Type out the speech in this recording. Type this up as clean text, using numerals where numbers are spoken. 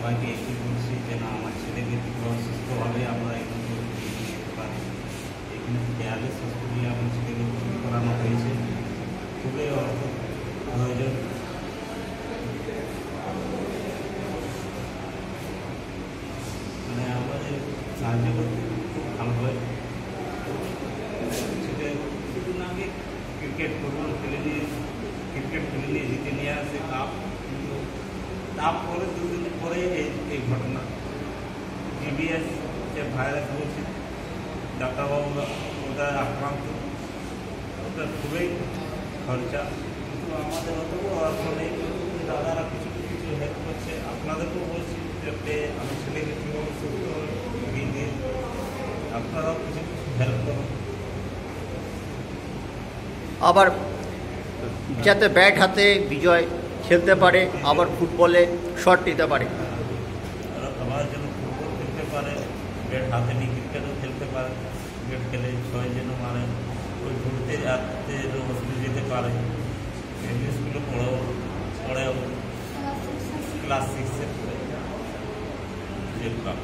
সবাইকে একই বলছি যে না, আমার ছেলেকে সুস্থভাবে আমরা এখানে যেতে পারি। এখানে কেয়ারলেস হসপিটালে আমার ছেলেকে ভর্তি করানো হয়েছে। খুবই অর্থ প্রয়োজন। মানে আমাদের সাহায্য করতে খুব ভালো হয়। ছেলে কিছুদিন আগে ক্রিকেট ফুটবল খেলে নিয়ে জিতে নিয়ে আসে কাপ, কিন্তু তারপরে দুদিন পরে এই ঘটনা। GBS যে ভাইরাস বলছে, ডাক্তারবাবুরা ওটা আক্রান্ত, ওটা খুবই খরচা। কিন্তু আমাদের অত অর্থ নেই। দাদারা কিছু কিছু হেল্প করছে। আপনাদেরকেও বলছি যাতে আমি ছেলেকে কীভাবে সুস্থ দিয়ে আপনারাও কিছু কিছু হেল্প করুন। আবার যাতে ব্যাট হাতে বিজয় খেলতে পারে, আবার ফুটবলে শট নিতে পারে। আবার যেন ফুটবল খেলতে পারে, ব্যাট হাতে নিয়ে ক্রিকেটও খেলতে পারে। ক্রিকেট খেলে 6 যেন মারে, ওই ঘুরতে আসতে হসপিটালে যেতে পারে। এমনি স্কুলে পড়েও ক্লাস 6-এ পড়ে যেরকম